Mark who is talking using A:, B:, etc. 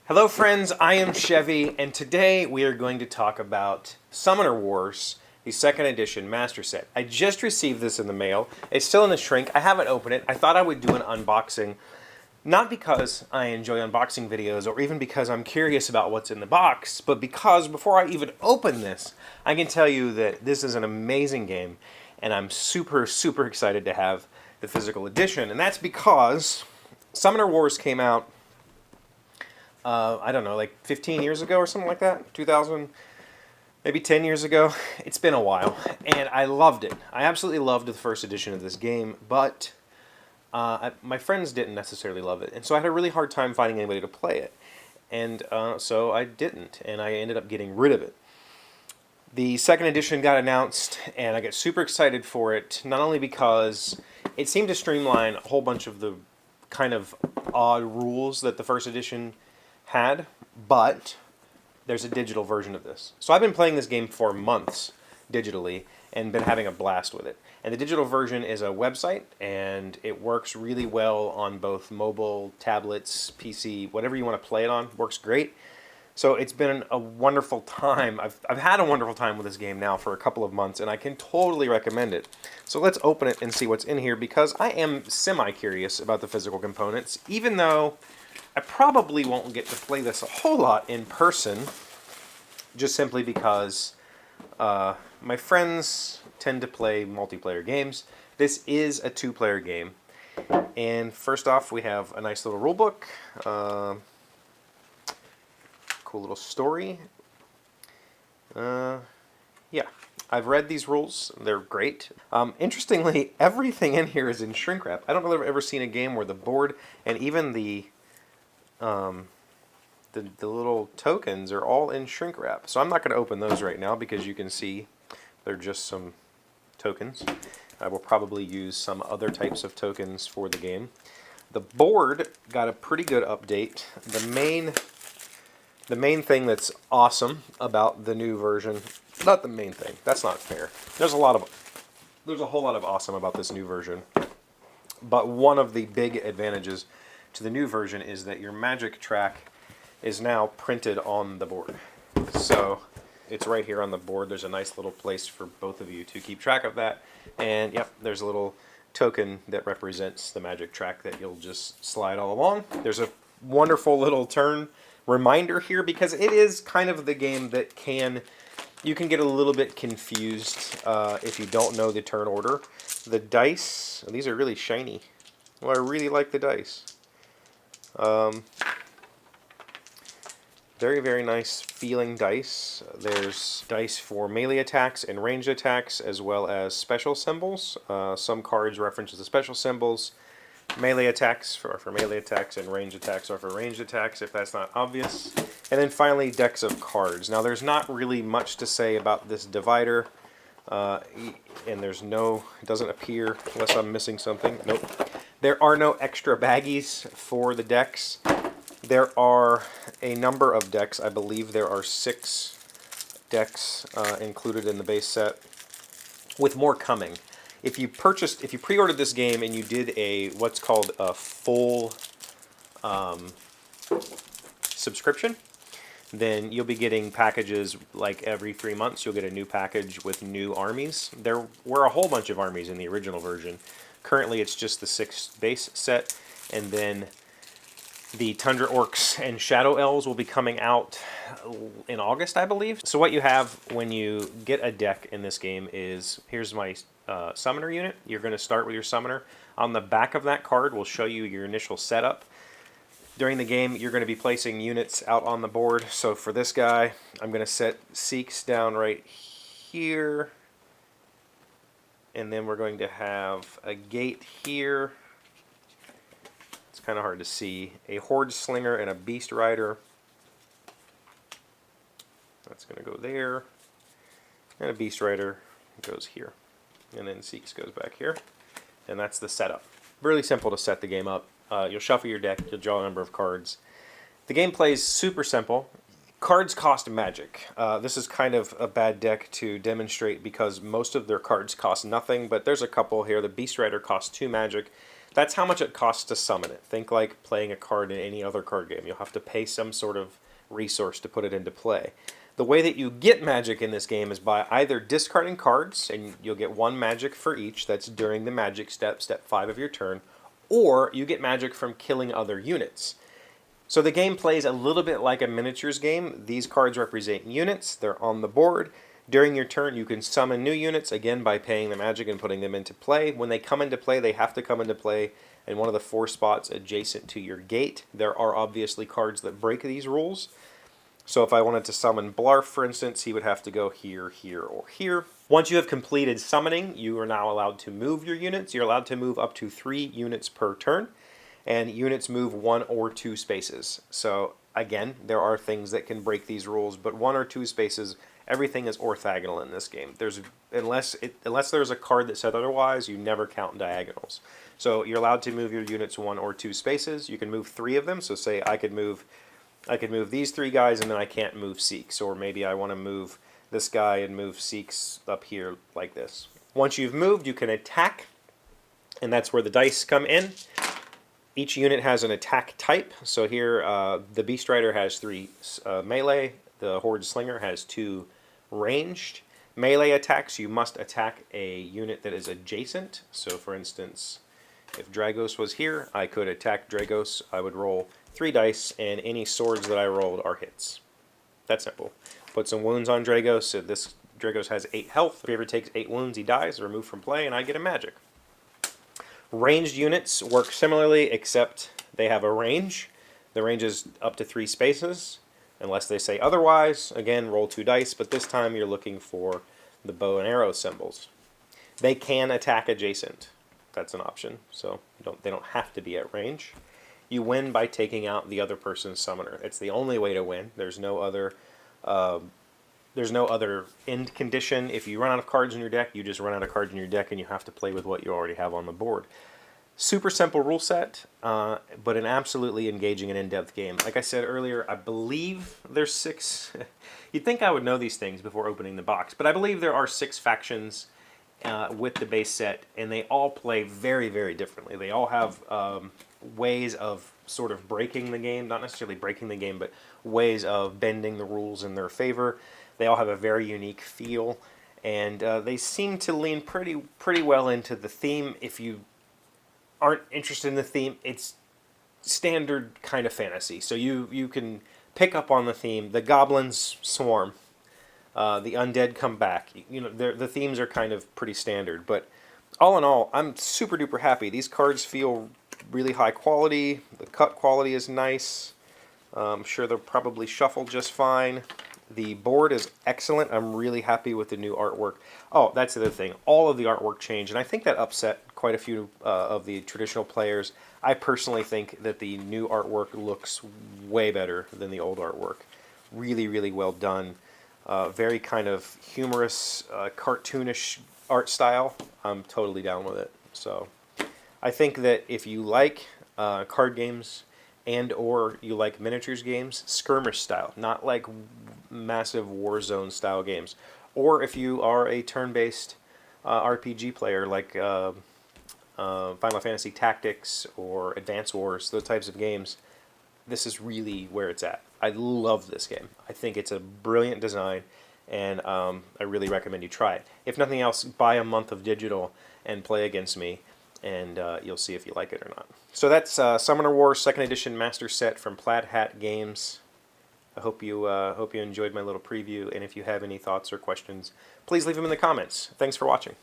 A: Hello friends, I am Chevee, and today we are going to talk about Summoner Wars, the second edition master set. I just received this in the mail. It's still in the shrink. I haven't opened it. I thought I would do an unboxing, not because I enjoy unboxing videos or even because I'm curious about what's in the box, but because before I even open this, I can tell you that this is an amazing game, and I'm super excited to have the physical edition. And that's because Summoner Wars came out I don't know, like 15 years ago or something like that, 2000, maybe 10 years ago. It's been a while, and I loved it. I absolutely loved the first edition of this game, but my friends didn't necessarily love it, and so I had a really hard time finding anybody to play it, and so I didn't, and I ended up getting rid of it. The second edition got announced, and I got super excited for it, not only because it seemed to streamline a whole bunch of the kind of odd rules that the first edition had, but there's a digital version of this. So I've been playing this game for months digitally and been having a blast with it. And the digital version is a website, and it works really well on both mobile, tablets, PC, whatever you want to play it on. Works great. So it's been a wonderful time. I've had a wonderful time with this game now for a couple of months, and I can totally recommend it. So let's open it and see what's in here, because I am semi-curious about the physical components, even though I probably won't get to play this a whole lot in person, just simply because my friends tend to play multiplayer games. This is a two-player game. And first off, we have a nice little rule book. Cool little story. Yeah, I've read these rules. They're great. Interestingly, everything in here is in shrink wrap. I don't know if I've ever seen a game where the board and even the little tokens are all in shrink wrap. So I'm not going to open those right now because you can see they're just some tokens. I will probably use some other types of tokens for the game. The board got a pretty good update. The main thing that's awesome about the new version, not the main thing, that's not fair. There's a whole lot of awesome about this new version. But one of the big advantages to the new version is that your magic track is now printed on the board. So it's right here on the board. There's a nice little place for both of you to keep track of that. And yep, there's a little token that represents the magic track that you'll just slide all along. There's a wonderful little turn reminder here, because it is kind of the game that you can get a little bit confused if you don't know the turn order. The dice, these are really shiny. Well, I really like the dice. Very nice feeling dice. There's dice for melee attacks and ranged attacks, as well as special symbols. Some cards reference the special symbols. Melee attacks are for melee attacks, and ranged attacks are for ranged attacks, if that's not obvious. And then finally, decks of cards. Now, there's not really much to say about this divider, and it doesn't appear, unless I'm missing something. Nope. There are no extra baggies for the decks. There are a number of decks. I believe there are 6 decks included in the base set, with more coming. If you pre-ordered this game and you did what's called a full subscription, then you'll be getting packages like every 3 months. You'll get a new package with new armies. There were a whole bunch of armies in the original version. Currently, it's just the 6 base set, and then the Tundra Orcs and Shadow Elves will be coming out in August, I believe. So what you have when you get a deck in this game is, here's my summoner unit. You're going to start with your summoner. On the back of that card will show you your initial setup. During the game, you're going to be placing units out on the board. So for this guy, I'm going to set Seeks down right here. And then we're going to have a gate here. It's kind of hard to see. A Horde Slinger and a Beast Rider. That's going to go there. And a Beast Rider goes here. And then Seeks goes back here. And that's the setup. Really simple to set the game up. You'll shuffle your deck, you'll draw a number of cards. The game plays super simple. Cards cost magic. This is kind of a bad deck to demonstrate because most of their cards cost nothing, but there's a couple here. The Beast Rider costs 2 magic. That's how much it costs to summon it. Think like playing a card in any other card game. You'll have to pay some sort of resource to put it into play. The way that you get magic in this game is by either discarding cards, and you'll get 1 magic for each, that's during the magic step, step 5 of your turn, or you get magic from killing other units. So the game plays a little bit like a miniatures game. These cards represent units, they're on the board. During your turn, you can summon new units, again by paying the magic and putting them into play. When they come into play, they have to come into play in one of the 4 spots adjacent to your gate. There are obviously cards that break these rules. So if I wanted to summon Blarf, for instance, he would have to go here, here, or here. Once you have completed summoning, you are now allowed to move your units. You're allowed to move up to 3 units per turn, and units move 1 or 2 spaces. So again, there are things that can break these rules, but 1 or 2 spaces, everything is orthogonal in this game. Unless there's a card that said otherwise, you never count diagonals. So you're allowed to move your units 1 or 2 spaces. You can move 3 of them. So say I could move these 3 guys, and then I can't move Seeks. Or maybe I want to move this guy and move Seeks up here like this. Once you've moved, you can attack, and that's where the dice come in. Each unit has an attack type. So here, the Beast Rider has 3 melee. The Horde Slinger has 2 ranged. Melee attacks, you must attack a unit that is adjacent. So for instance, if Dragos was here, I could attack Dragos. I would roll 3 dice, and any swords that I rolled are hits. That's simple. Put some wounds on Dragos. So this Dragos has 8 health. If he ever takes 8 wounds, he dies, removed from play, and I get a magic. Ranged units work similarly, except they have a range. The range is up to 3 spaces, unless they say otherwise. Again, roll 2 dice, but this time you're looking for the bow and arrow symbols. They can attack adjacent. That's an option, so they don't have to be at range. You win by taking out the other person's summoner. It's the only way to win. There's no other end condition. If you run out of cards in your deck, you just run out of cards in your deck, and you have to play with what you already have on the board. Super simple rule set, but an absolutely engaging and in-depth game. Like I said earlier, I believe there's 6... You'd think I would know these things before opening the box, but I believe there are 6 factions with the base set, and they all play very, very differently. They all have ways of sort of breaking the game, not necessarily breaking the game, but ways of bending the rules in their favor. They all have a very unique feel, and they seem to lean pretty well into the theme. If you aren't interested in the theme, it's standard kind of fantasy, so you can pick up on the theme. The goblins swarm, the undead come back. You know, the themes are kind of pretty standard, but all in all, I'm super duper happy. These cards feel really high quality. The cut quality is nice. I'm sure they'll probably shuffle just fine. The board is excellent. I'm really happy with the new artwork. Oh, that's the other thing. All of the artwork changed, and I think that upset quite a few of the traditional players. I personally think that the new artwork looks way better than the old artwork. Really, really well done. Very kind of humorous, cartoonish art style. I'm totally down with it. So I think that if you like card games and or you like miniatures games, skirmish style, not like massive Warzone style games, or if you are a turn-based RPG player like Final Fantasy Tactics or Advance Wars, those types of games, this is really where it's at. I love this game. I think it's a brilliant design, and I really recommend you try it. If nothing else, buy a month of digital and play against me, and you'll see if you like it or not. So that's Summoner Wars 2nd Edition Master Set from Plaid Hat Games. I hope you enjoyed my little preview, and if you have any thoughts or questions, please leave them in the comments. Thanks for watching.